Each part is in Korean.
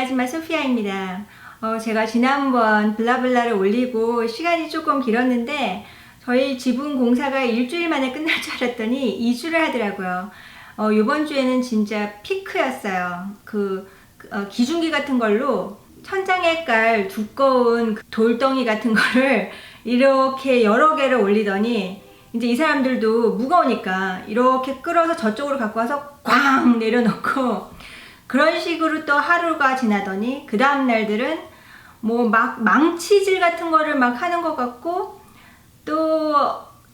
아줌마 소피아입니다. 제가 지난번 블라블라를 올리고 시간이 조금 길었는데 저희 지붕 공사가 일주일 만에 끝날 줄 알았더니 2주를 하더라고요. 이번 주에는 진짜 피크였어요. 기중기 같은 걸로 천장에 깔 두꺼운 돌덩이 같은 거를 이렇게 여러 개를 올리더니 이제 이 사람들도 무거우니까 이렇게 끌어서 저쪽으로 갖고 와서 꽝 내려놓고 그런 식으로 또 하루가 지나더니 그 다음 날들은 뭐 막 망치질 같은 거를 막 하는 것 같고, 또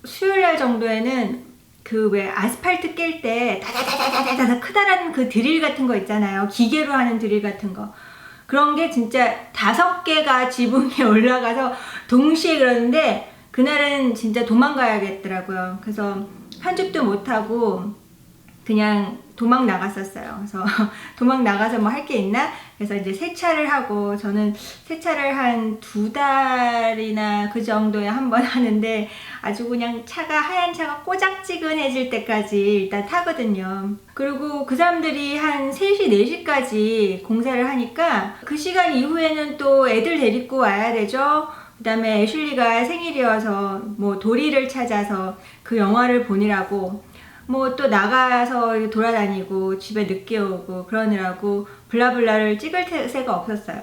수요일 날 정도에는 그 왜 아스팔트 깰 때 다다다다다다 크다란 그 드릴 같은 거 있잖아요. 기계로 하는 드릴 같은 거. 그런 게 진짜 5개가 지붕에 올라가서 동시에 그러는데 그날은 진짜 도망가야겠더라고요. 그래서 편집도 못하고 그냥 도망 나갔었어요. 그래서 도망 나가서 뭐 할 게 있나? 그래서 이제 세차를 하고, 저는 세차를 한 2달이나 그 정도에 한 번 하는데 아주 그냥 하얀 차가 꼬작지근해질 때까지 일단 타거든요. 그리고 그 사람들이 한 3시, 4시까지 공사를 하니까 그 시간 이후에는 또 애들 데리고 와야 되죠. 그 다음에 애슐리가 생일이어서 뭐 도리를 찾아서 그 영화를 보느라고 뭐 또 나가서 돌아다니고 집에 늦게 오고 그러느라고 블라블라를 찍을 새가 없었어요.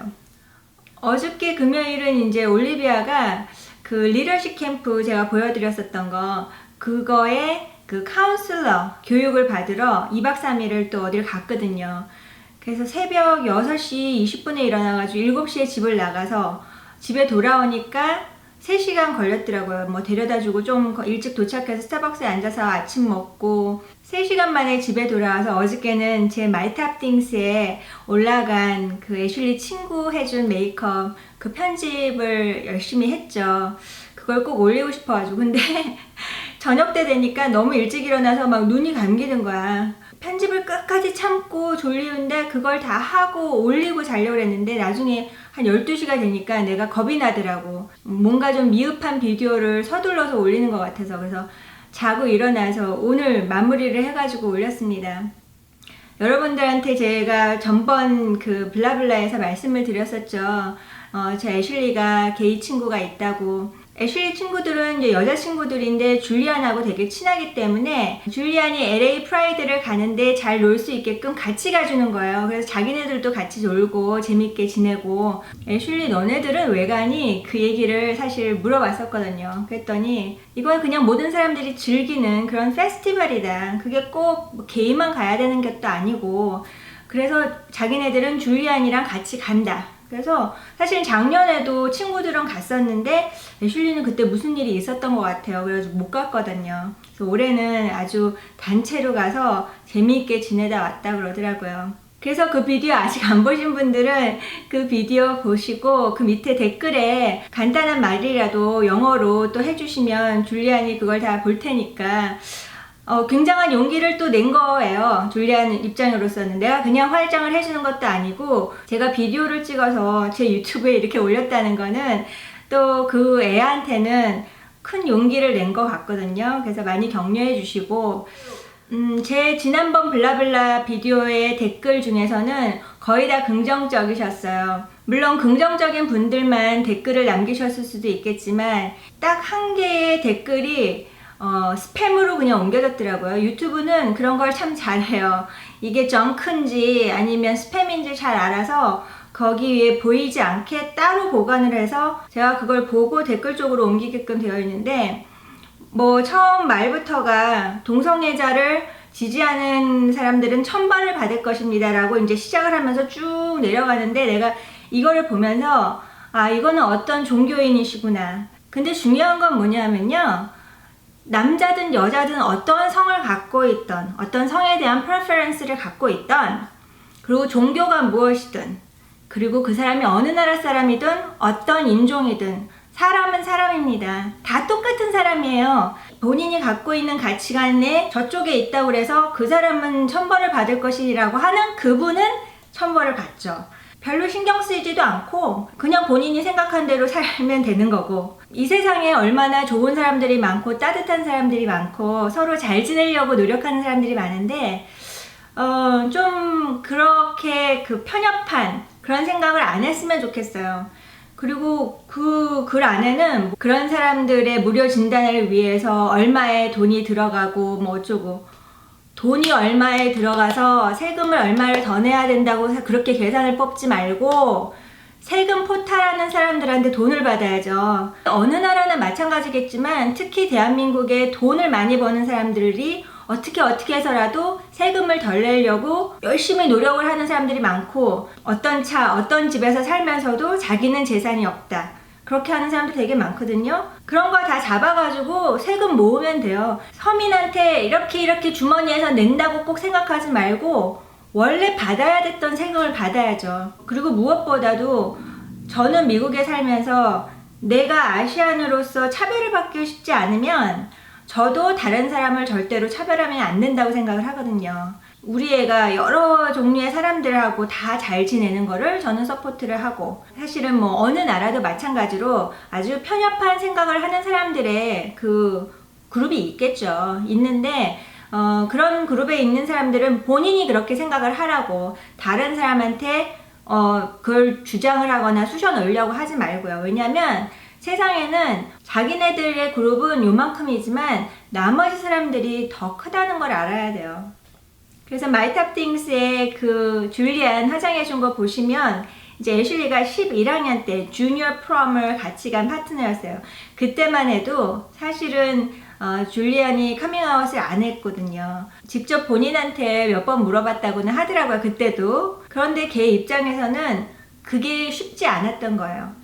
어저께 금요일은 이제 올리비아가 그 리더십 캠프 제가 보여드렸었던 거, 그거에 그 카운슬러 교육을 받으러 2박 3일을 또 어딜 갔거든요. 그래서 새벽 6시 20분에 일어나가지고 7시에 집을 나가서 집에 돌아오니까 3시간 걸렸더라고요. 뭐 데려다주고 좀 일찍 도착해서 스타벅스에 앉아서 아침 먹고 3시간 만에 집에 돌아와서 어저께는 제 마이탑띵스에 올라간 그 애슐리 친구 해준 메이크업 그 편집을 열심히 했죠. 그걸 꼭 올리고 싶어가지고. 근데 저녁 때 되니까 너무 일찍 일어나서 막 눈이 감기는 거야. 편집을 끝까지 참고 졸리는데 그걸 다 하고 올리고 자려고 했는데 나중에 한 12시가 되니까 내가 겁이 나더라고. 뭔가 좀 미흡한 비디오를 서둘러서 올리는 것 같아서. 그래서 자고 일어나서 오늘 마무리를 해가지고 올렸습니다. 여러분들한테 제가 전번 그 블라블라에서 말씀을 드렸었죠. 제 애슐리가 게이 친구가 있다고. 애슐리 친구들은 이제 여자친구들인데 줄리안하고 되게 친하기 때문에 줄리안이 LA 프라이드를 가는데 잘 놀 수 있게끔 같이 가주는 거예요. 그래서 자기네들도 같이 놀고 재밌게 지내고, 애슐리 너네들은 왜 가니? 그 얘기를 사실 물어봤었거든요. 그랬더니 이건 그냥 모든 사람들이 즐기는 그런 페스티벌이다. 그게 꼭 게이만 가야 되는 것도 아니고, 그래서 자기네들은 줄리안이랑 같이 간다. 그래서 사실 작년에도 친구들은 갔었는데 애슐리는 그때 무슨 일이 있었던 것 같아요. 그래서 못 갔거든요. 그래서 올해는 아주 단체로 가서 재미있게 지내다 왔다 그러더라고요. 그래서 그 비디오 아직 안 보신 분들은 그 비디오 보시고 그 밑에 댓글에 간단한 말이라도 영어로 또 해주시면 줄리안이 그걸 다 볼 테니까 굉장한 용기를 또 낸 거예요. 줄리안 입장으로서는. 내가 그냥 화장을 해주는 것도 아니고 제가 비디오를 찍어서 제 유튜브에 이렇게 올렸다는 거는 또 그 애한테는 큰 용기를 낸 것 같거든요. 그래서 많이 격려해 주시고, 제 지난번 블라블라 비디오의 댓글 중에서는 거의 다 긍정적이셨어요. 물론 긍정적인 분들만 댓글을 남기셨을 수도 있겠지만 딱 한 개의 댓글이 스팸으로 그냥 옮겨졌더라고요. 유튜브는 그런 걸 참 잘해요. 이게 정크인지 아니면 스팸인지 잘 알아서 거기에 보이지 않게 따로 보관을 해서 제가 그걸 보고 댓글 쪽으로 옮기게끔 되어 있는데, 뭐 처음 말부터가 동성애자를 지지하는 사람들은 천벌을 받을 것입니다 라고 이제 시작을 하면서 쭉 내려가는데, 내가 이거를 보면서 이거는 어떤 종교인이시구나. 근데 중요한 건 뭐냐면요, 남자든 여자든 어떤 성을 갖고 있던, 어떤 성에 대한 프레퍼런스를 갖고 있던, 그리고 종교가 무엇이든, 그리고 그 사람이 어느 나라 사람이든 어떤 인종이든 사람은 사람입니다. 다 똑같은 사람이에요. 본인이 갖고 있는 가치관에 저쪽에 있다고 해서 그 사람은 천벌을 받을 것이라고 하는 그분은 천벌을 받죠. 별로 신경 쓰이지도 않고 그냥 본인이 생각한 대로 살면 되는 거고, 이 세상에 얼마나 좋은 사람들이 많고 따뜻한 사람들이 많고 서로 잘 지내려고 노력하는 사람들이 많은데 좀 그렇게 그 편협한 그런 생각을 안 했으면 좋겠어요. 그리고 그 글 안에는 그런 사람들의 무료 진단을 위해서 얼마의 돈이 들어가고 뭐 어쩌고, 돈이 얼마에 들어가서 세금을 얼마를 더 내야 된다고 그렇게 계산을 뽑지 말고 세금 포탈하는 사람들한테 돈을 받아야죠. 어느 나라나 마찬가지겠지만 특히 대한민국에 돈을 많이 버는 사람들이 어떻게 해서라도 세금을 덜 내려고 열심히 노력을 하는 사람들이 많고, 어떤 차, 어떤 집에서 살면서도 자기는 재산이 없다, 그렇게 하는 사람들 되게 많거든요. 그런 거 다 잡아가지고 세금 모으면 돼요. 서민한테 이렇게 주머니에서 낸다고 꼭 생각하지 말고 원래 받아야 됐던 세금을 받아야죠. 그리고 무엇보다도 저는 미국에 살면서 내가 아시안으로서 차별을 받기 쉽지 않으면 저도 다른 사람을 절대로 차별하면 안 된다고 생각을 하거든요. 우리 애가 여러 종류의 사람들하고 다 잘 지내는 거를 저는 서포트를 하고, 사실은 뭐 어느 나라도 마찬가지로 아주 편협한 생각을 하는 사람들의 그 그룹이 있겠죠. 있는데 그런 그룹에 있는 사람들은 본인이 그렇게 생각을 하라고, 다른 사람한테 그걸 주장을 하거나 쑤셔 넣으려고 하지 말고요. 왜냐면 세상에는 자기네들의 그룹은 요만큼이지만 나머지 사람들이 더 크다는 걸 알아야 돼요. 그래서 마이탑띵스의 그 줄리안 화장해준 거 보시면 이제 애슐리가 11학년 때 주니어 프롬을 같이 간 파트너였어요. 그때만 해도 사실은 줄리안이 커밍아웃을 안 했거든요. 직접 본인한테 몇 번 물어봤다고는 하더라고요, 그때도. 그런데 걔 입장에서는 그게 쉽지 않았던 거예요.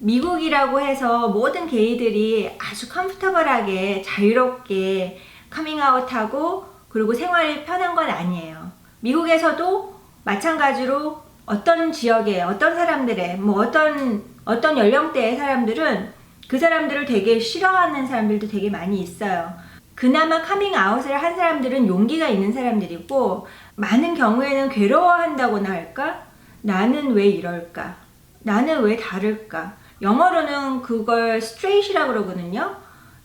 미국이라고 해서 모든 게이들이 아주 컴포터블하게 자유롭게 커밍아웃하고 그리고 생활이 편한 건 아니에요. 미국에서도 마찬가지로 어떤 지역에 어떤 사람들의 뭐 어떤 연령대의 사람들은 그 사람들을 되게 싫어하는 사람들도 되게 많이 있어요. 그나마 커밍아웃을 한 사람들은 용기가 있는 사람들이고, 많은 경우에는 괴로워한다고나 할까? 나는 왜 이럴까? 나는 왜 다를까? 영어로는 그걸 straight이라고 그러거든요.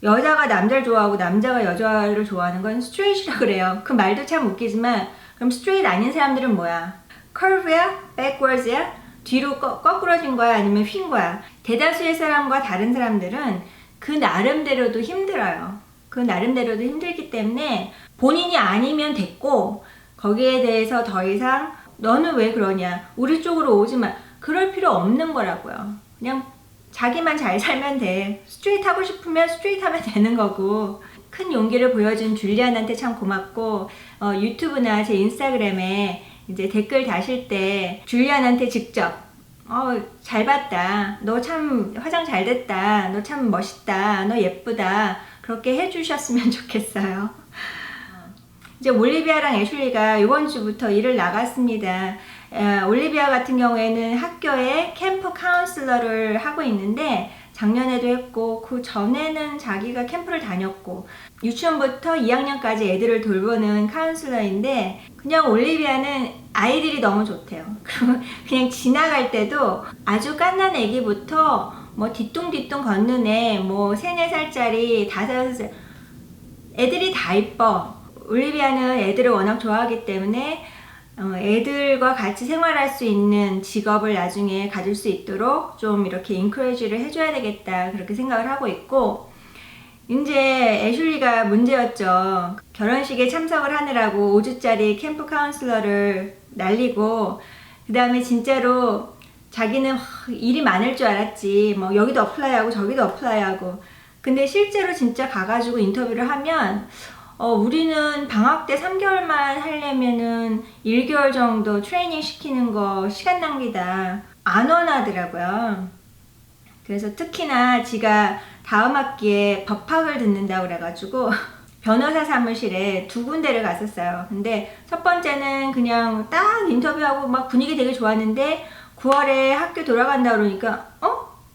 여자가 남자를 좋아하고 남자가 여자를 좋아하는 건 straight이라고 그래요. 그 말도 참 웃기지만, 그럼 straight 아닌 사람들은 뭐야? curve야? backwards야? 뒤로 거꾸러진 거야? 아니면 휜 거야? 대다수의 사람과 다른 사람들은 그 나름대로도 힘들어요. 그 나름대로도 힘들기 때문에 본인이 아니면 됐고, 거기에 대해서 더 이상 너는 왜 그러냐, 우리 쪽으로 오지 마, 그럴 필요 없는 거라고요. 그냥 자기만 잘 살면 돼. 스트레이트 하고 싶으면 스트레이트 하면 되는 거고. 큰 용기를 보여준 줄리안한테 참 고맙고, 유튜브나 제 인스타그램에 이제 댓글 다실 때 줄리안한테 직접 잘 봤다, 너 참 화장 잘 됐다, 너 참 멋있다, 너 예쁘다, 그렇게 해주셨으면 좋겠어요. 이제 올리비아랑 애슐리가 이번 주부터 일을 나갔습니다. 올리비아 같은 경우에는 학교에 캠프 카운슬러를 하고 있는데, 작년에도 했고 그 전에는 자기가 캠프를 다녔고, 유치원부터 2학년까지 애들을 돌보는 카운슬러인데, 그냥 올리비아는 아이들이 너무 좋대요. 그냥 지나갈 때도 아주 갓난 애기부터 뭐 뒤뚱뒤뚱 걷는 애, 뭐 3, 4살짜리, 5살, 애들이 다 이뻐. 올리비아는 애들을 워낙 좋아하기 때문에 애들과 같이 생활할 수 있는 직업을 나중에 가질 수 있도록 좀 이렇게 인커리지를 해줘야 되겠다, 그렇게 생각을 하고 있고, 이제 애슐리가 문제였죠. 결혼식에 참석을 하느라고 5주짜리 캠프 카운슬러를 날리고, 그 다음에 진짜로 자기는 일이 많을 줄 알았지, 뭐 여기도 어플라이하고 저기도 어플라이하고, 근데 실제로 진짜 가가지고 인터뷰를 하면 우리는 방학 때 3개월만 하려면은 1개월 정도 트레이닝 시키는 거 시간 낭비다, 안 원하더라고요. 그래서 특히나 지가 다음 학기에 법학을 듣는다고 그래가지고 변호사 사무실에 2군데를 갔었어요. 근데 첫 번째는 그냥 딱 인터뷰하고 막 분위기 되게 좋았는데, 9월에 학교 돌아간다 그러니까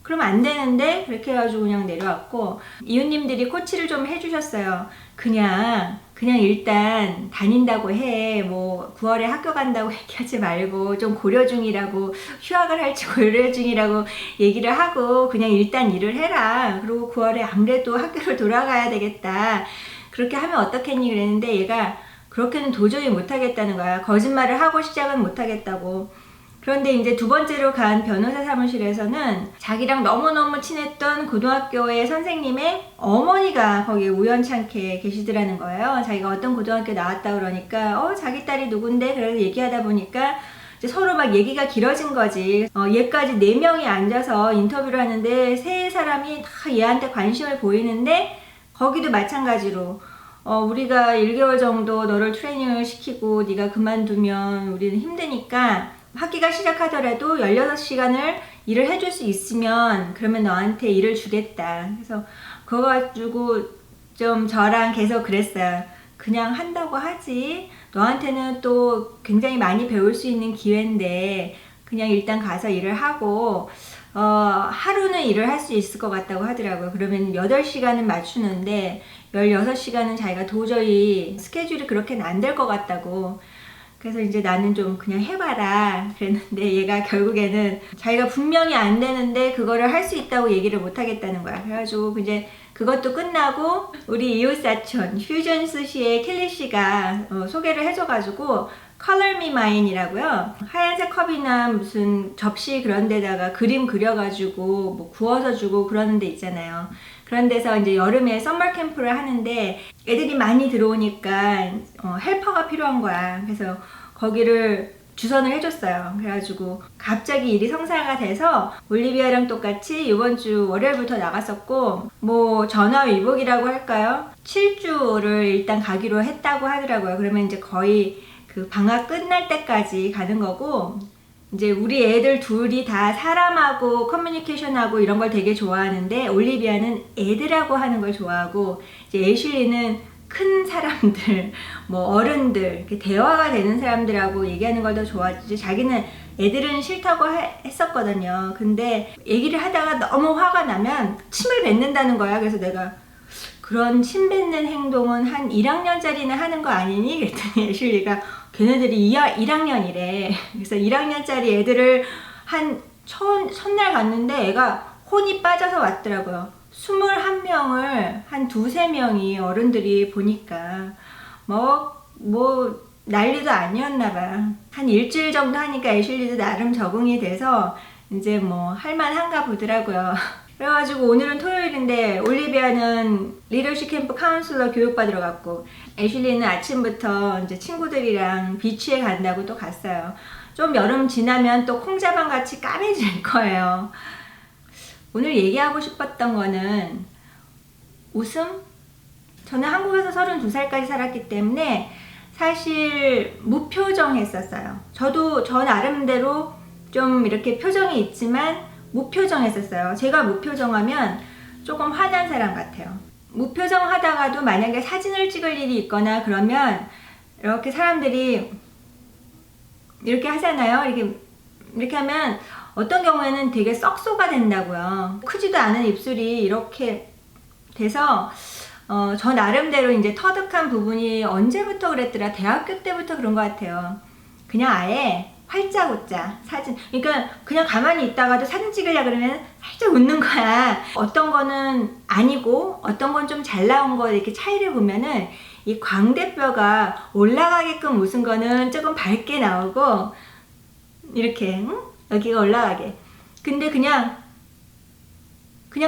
그럼 안 되는데, 그렇게 해가지고 그냥 내려왔고, 이웃님들이 코치를 좀 해주셨어요. 그냥 일단 다닌다고 해, 뭐 9월에 학교 간다고 얘기하지 말고, 좀 고려 중이라고, 휴학을 할지 고려 중이라고 얘기를 하고 그냥 일단 일을 해라. 그리고 9월에 안 그래도 학교를 돌아가야 되겠다, 그렇게 하면 어떻겠니 그랬는데, 얘가 그렇게는 도저히 못하겠다는 거야. 거짓말을 하고 시작은 못하겠다고. 그런데 이제 두 번째로 간 변호사 사무실에서는 자기랑 너무너무 친했던 고등학교의 선생님의 어머니가 거기 우연찮게 계시더라는 거예요. 자기가 어떤 고등학교 나왔다 그러니까 자기 딸이 누군데? 그래서 얘기하다 보니까 이제 서로 막 얘기가 길어진 거지. 얘까지 4명이 앉아서 인터뷰를 하는데 3사람이 다 얘한테 관심을 보이는데 거기도 마찬가지로 우리가 1개월 정도 너를 트레이닝을 시키고 네가 그만두면 우리는 힘드니까 학기가 시작하더라도 16시간을 일을 해줄 수 있으면 그러면 너한테 일을 주겠다. 그래서 그거 가지고 좀 저랑 계속 그랬어요. 그냥 한다고 하지. 너한테는 또 굉장히 많이 배울 수 있는 기회인데 그냥 일단 가서 일을 하고 하루는 일을 할 수 있을 것 같다고 하더라고요. 그러면 8시간은 맞추는데 16시간은 자기가 도저히 스케줄이 그렇게는 안 될 것 같다고. 그래서 이제 나는 좀 그냥 해봐라 그랬는데 얘가 결국에는 자기가 분명히 안 되는데 그거를 할 수 있다고 얘기를 못 하겠다는 거야. 그래가지고 이제 그것도 끝나고 우리 이웃사촌 휴전스 씨의 켈리 씨가 소개를 해줘가지고 Color Me Mine이라고요. 하얀색 컵이나 무슨 접시 그런 데다가 그림 그려가지고 뭐 구워서 주고 그러는 데 있잖아요. 그런 데서 이제 여름에 썸머 캠프를 하는데 애들이 많이 들어오니까 헬퍼가 필요한 거야. 그래서 거기를 주선을 해줬어요. 그래가지고 갑자기 일이 성사가 돼서 올리비아랑 똑같이 이번 주 월요일부터 나갔었고 뭐 전화위복이라고 할까요? 7주를 일단 가기로 했다고 하더라고요. 그러면 이제 거의 그 방학 끝날 때까지 가는 거고 이제 우리 애들 둘이 다 사람하고 커뮤니케이션하고 이런 걸 되게 좋아하는데 올리비아는 애들하고 하는 걸 좋아하고 이제 애슐리는 큰 사람들, 뭐 어른들, 이렇게 대화가 되는 사람들하고 얘기하는 걸 더 좋아하지. 자기는 애들은 싫다고 했었거든요. 근데 얘기를 하다가 너무 화가 나면 침을 뱉는다는 거야. 그래서 내가 그런 침 뱉는 행동은 한 1학년짜리는 하는 거 아니니? 그랬더니 애슐리가 걔네들이 1학년이래. 그래서 1학년짜리 애들을 한 첫날 갔는데 애가 혼이 빠져서 왔더라고요. 21명을 한 2-3명이 어른들이 보니까 뭐 난리도 아니었나봐. 한 일주일 정도 하니까 애슐리도 나름 적응이 돼서 이제 뭐 할만한가 보더라고요. 그래가지고 오늘은 토요일인데 올리비아는 리더십 캠프 카운슬러 교육받으러 갔고 애슐리는 아침부터 이제 친구들이랑 비치에 간다고 또 갔어요. 좀 여름 지나면 또 콩자반 같이 까매질 거예요. 오늘 얘기하고 싶었던 거는 웃음? 저는 한국에서 32살까지 살았기 때문에 사실 무표정했었어요. 저 나름대로 좀 이렇게 표정이 있지만 무표정했었어요. 제가 무표정하면 조금 화난 사람 같아요. 무표정 하다가도 만약에 사진을 찍을 일이 있거나 그러면 이렇게 사람들이 이렇게 하잖아요. 이렇게 하면 어떤 경우에는 되게 썩소가 된다고요. 크지도 않은 입술이 이렇게 돼서 저 나름대로 이제 터득한 부분이 언제부터 그랬더라? 대학교 때부터 그런 것 같아요. 그냥 아예 활짝웃자 사진. 그러니까 그냥 가만히 있다가도 사진 찍으려고 그러면 살짝 웃는 거야. 어떤 거는 아니고 어떤 건 좀 잘 나온 거 이렇게 차이를 보면은 이 광대뼈가 올라가게끔 웃은 거는 조금 밝게 나오고 이렇게 응? 여기가 올라가게. 근데 그냥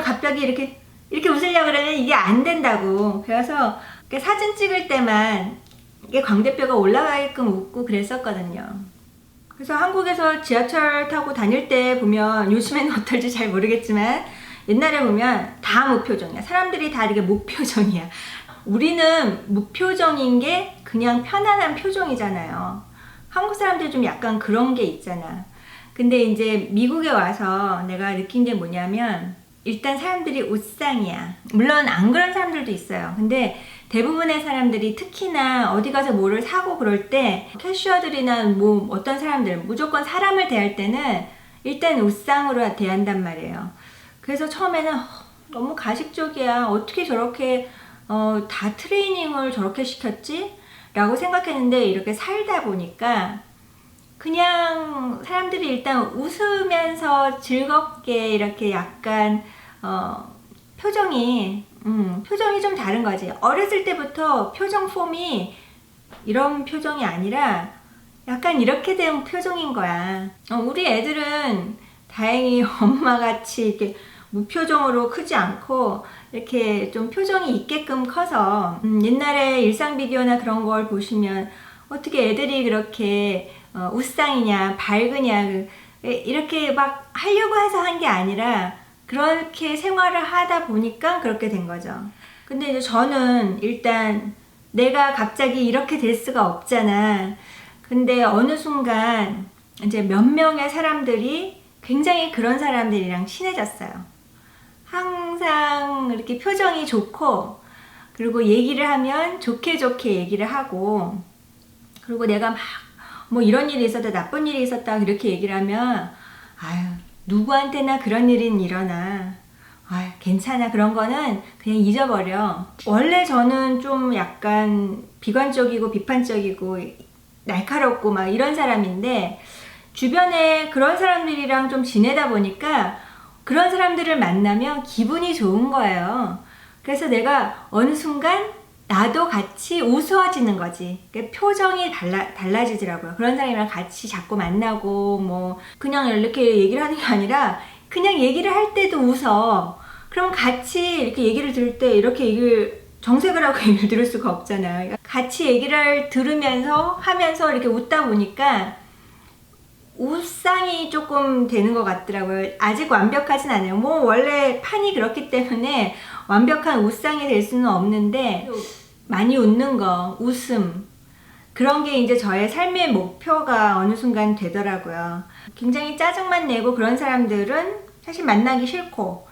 갑자기 이렇게 웃으려고 그러면 이게 안 된다고. 그래서 사진 찍을 때만 이게 광대뼈가 올라가게끔 웃고 그랬었거든요. 그래서 한국에서 지하철 타고 다닐 때 보면 요즘에는 어떨지 잘 모르겠지만 옛날에 보면 다 무표정이야. 사람들이 다 이렇게 무표정이야. 우리는 무표정인 게 그냥 편안한 표정이잖아요. 한국 사람들이 좀 약간 그런 게 있잖아. 근데 이제 미국에 와서 내가 느낀 게 뭐냐면 일단 사람들이 웃상이야. 물론 안 그런 사람들도 있어요. 근데 대부분의 사람들이 특히나 어디 가서 뭐를 사고 그럴 때 캐셔들이나 뭐 어떤 사람들 무조건 사람을 대할 때는 일단 웃상으로 대한단 말이에요. 그래서 처음에는 너무 가식적이야. 어떻게 저렇게 다 트레이닝을 저렇게 시켰지? 라고 생각했는데 이렇게 살다 보니까 그냥 사람들이 일단 웃으면서 즐겁게 이렇게 약간 표정이 좀 다른 거지. 어렸을 때부터 표정 폼이 이런 표정이 아니라 약간 이렇게 된 표정인 거야. 우리 애들은 다행히 엄마같이 이렇게 무표정으로 크지 않고 이렇게 좀 표정이 있게끔 커서 옛날에 일상 비디오나 그런 걸 보시면 어떻게 애들이 그렇게 웃상이냐 밝으냐 이렇게 막 하려고 해서 한 게 아니라 그렇게 생활을 하다 보니까 그렇게 된 거죠. 근데 이제 저는 일단 내가 갑자기 이렇게 될 수가 없잖아. 근데 어느 순간 이제 몇 명의 사람들이 굉장히 그런 사람들이랑 친해졌어요. 항상 이렇게 표정이 좋고, 그리고 얘기를 하면 좋게 좋게 얘기를 하고, 그리고 내가 막 뭐 이런 일이 있었다, 나쁜 일이 있었다, 그렇게 얘기를 하면, 아유, 누구한테나 그런 일은 일어나. 아유, 괜찮아. 그런 거는 그냥 잊어버려. 원래 저는 좀 약간 비관적이고 비판적이고 날카롭고 막 이런 사람인데, 주변에 그런 사람들이랑 좀 지내다 보니까 그런 사람들을 만나면 기분이 좋은 거예요. 그래서 내가 어느 순간 나도 같이 우스워지는 거지. 그러니까 표정이 달라지더라고요. 그런 사람이랑 같이 자꾸 만나고 뭐 그냥 이렇게 얘기를 하는 게 아니라 그냥 얘기를 할 때도 웃어. 그럼 같이 이렇게 얘기를 들을 때 이렇게 얘기를 정색을 하고 얘기를 들을 수가 없잖아요. 같이 얘기를 들으면서 하면서 이렇게 웃다 보니까 웃상이 조금 되는 것 같더라고요. 아직 완벽하진 않아요. 뭐 원래 판이 그렇기 때문에 완벽한 웃상이 될 수는 없는데 많이 웃는 거, 웃음, 그런 게 이제 저의 삶의 목표가 어느 순간 되더라고요. 굉장히 짜증만 내고 그런 사람들은 사실 만나기 싫고,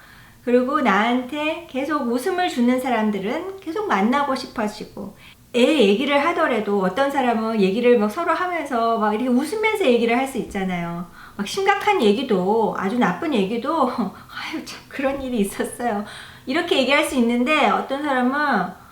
그리고 나한테 계속 웃음을 주는 사람들은 계속 만나고 싶어지고, 애 얘기를 하더라도 어떤 사람은 얘기를 막 서로 하면서 막 이렇게 웃으면서 얘기를 할 수 있잖아요. 막 심각한 얘기도, 아주 나쁜 얘기도 아유 참 그런 일이 있었어요, 이렇게 얘기할 수 있는데, 어떤 사람은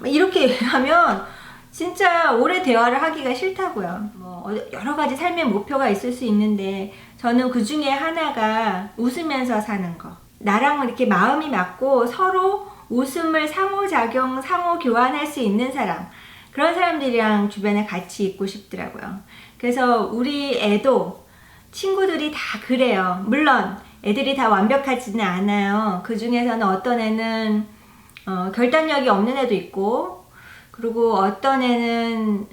이렇게 하면 진짜 오래 대화를 하기가 싫다고요. 뭐 여러 가지 삶의 목표가 있을 수 있는데 저는 그 중에 하나가 웃으면서 사는 거. 나랑 이렇게 마음이 맞고 서로 웃음을 상호작용, 상호교환할 수 있는 사람, 그런 사람들이랑 주변에 같이 있고 싶더라고요. 그래서 우리 애도 친구들이 다 그래요. 물론 애들이 다 완벽하지는 않아요. 그 중에서는 어떤 애는 결단력이 없는 애도 있고, 그리고 어떤 애는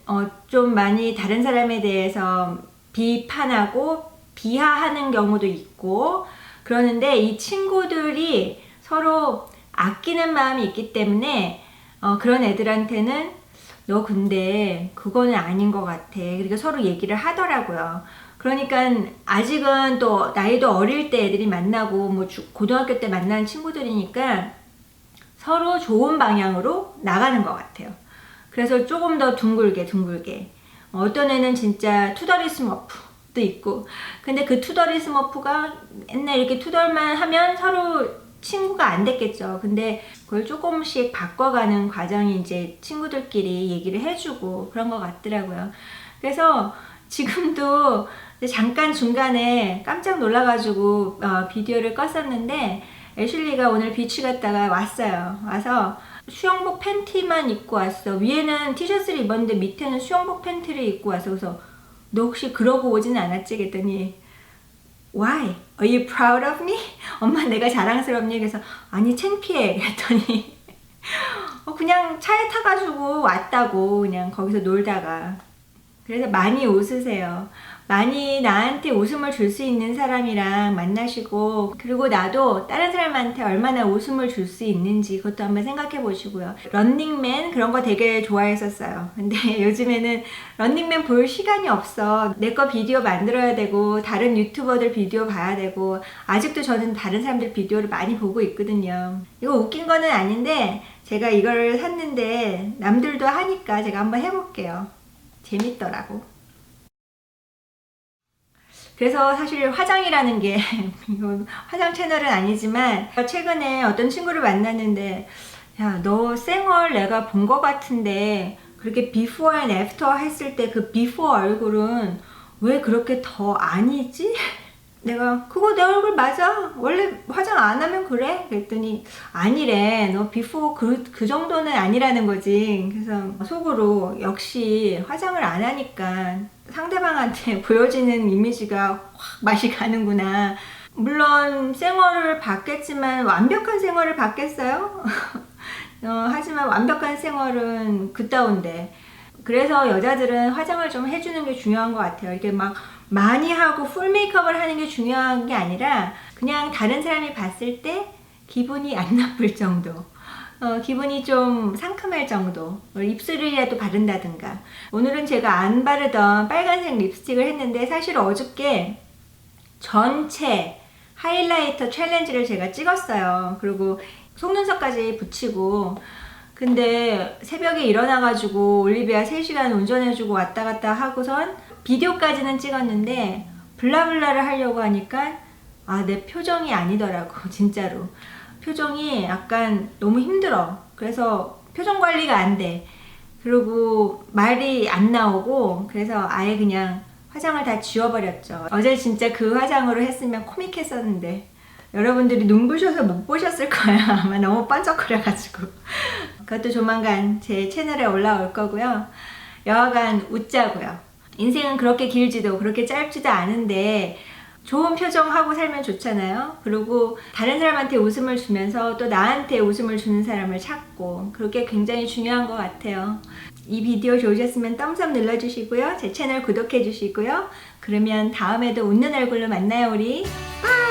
좀 많이 다른 사람에 대해서 비판하고 비하하는 경우도 있고, 그러는데 이 친구들이 서로 아끼는 마음이 있기 때문에 그런 애들한테는 너 근데 그거는 아닌 것 같아. 그러니까 서로 얘기를 하더라고요. 그러니까 아직은 또 나이도 어릴 때 애들이 만나고 뭐 고등학교 때 만나는 친구들이니까 서로 좋은 방향으로 나가는 것 같아요. 그래서 조금 더 둥글게 어떤 애는 진짜 투덜이 스머프도 있고, 근데 그 투덜이 스머프가 맨날 이렇게 투덜만 하면 서로 친구가 안 됐겠죠. 근데 그걸 조금씩 바꿔가는 과정이 이제 친구들끼리 얘기를 해주고 그런 것 같더라고요. 그래서 지금도 잠깐 중간에 깜짝 놀라가지고 비디오를 껐었는데, 애슐리가 오늘 비치 갔다가 왔어요. 와서 수영복 팬티만 입고 왔어. 위에는 티셔츠를 입었는데 밑에는 수영복 팬티를 입고 와서, 그래서 너 혹시 그러고 오진 않았지? 그랬더니 Why? Are you proud of me? 엄마 내가 자랑스럽니? 그래서 아니 창피해. 그랬더니 그냥 차에 타가지고 왔다고, 그냥 거기서 놀다가. 그래서 많이 웃으세요. 많이 나한테 웃음을 줄 수 있는 사람이랑 만나시고, 그리고 나도 다른 사람한테 얼마나 웃음을 줄 수 있는지 그것도 한번 생각해 보시고요. 런닝맨 그런 거 되게 좋아했었어요. 근데 요즘에는 런닝맨 볼 시간이 없어. 내 거 비디오 만들어야 되고 다른 유튜버들 비디오 봐야 되고, 아직도 저는 다른 사람들 비디오를 많이 보고 있거든요. 이거 웃긴 거는 아닌데 제가 이걸 샀는데 남들도 하니까 제가 한번 해볼게요. 재밌더라고. 그래서 사실 화장이라는 게 화장 채널은 아니지만 최근에 어떤 친구를 만났는데, 야, 너 쌩얼 내가 본 것 같은데 그렇게 비포 앤 애프터 했을 때 그 비포 얼굴은 왜 그렇게 더 아니지? 내가 그거 내 얼굴 맞아? 원래 화장 안 하면 그래? 그랬더니 아니래. 너 비포 그 정도는 아니라는 거지. 그래서 속으로 역시 화장을 안 하니까 상대방한테 보여지는 이미지가 확 맛이 가는구나. 물론 생얼을 받겠지만 완벽한 생얼을 받겠어요? 하지만 완벽한 생얼은 그따운데. 그래서 여자들은 화장을 좀 해주는 게 중요한 것 같아요. 이렇게 막 많이 하고 풀 메이크업을 하는 게 중요한 게 아니라 그냥 다른 사람이 봤을 때 기분이 안 나쁠 정도, 기분이 좀 상큼할 정도, 입술이라도 바른다든가. 오늘은 제가 안 바르던 빨간색 립스틱을 했는데 사실 어저께 전체 하이라이터 챌린지를 제가 찍었어요. 그리고 속눈썹까지 붙이고. 근데 새벽에 일어나가지고 올리비아 3시간 운전해주고 왔다 갔다 하고선 비디오까지는 찍었는데 블라블라를 하려고 하니까 내 표정이 아니더라고. 진짜로 표정이 약간 너무 힘들어. 그래서 표정 관리가 안 돼. 그리고 말이 안 나오고. 그래서 아예 그냥 화장을 다 지워버렸죠. 어제 진짜 그 화장으로 했으면 코믹했었는데 여러분들이 눈부셔서 못 보셨을 거야. 아마 너무 번쩍거려가지고. 그것도 조만간 제 채널에 올라올 거고요. 여하간 웃자고요. 인생은 그렇게 길지도 그렇게 짧지도 않은데 좋은 표정하고 살면 좋잖아요. 그리고 다른 사람한테 웃음을 주면서 또 나한테 웃음을 주는 사람을 찾고, 그렇게 굉장히 중요한 것 같아요. 이 비디오 좋으셨으면 덤스업 눌러주시고요. 제 채널 구독해 주시고요. 그러면 다음에도 웃는 얼굴로 만나요 우리. 빠이!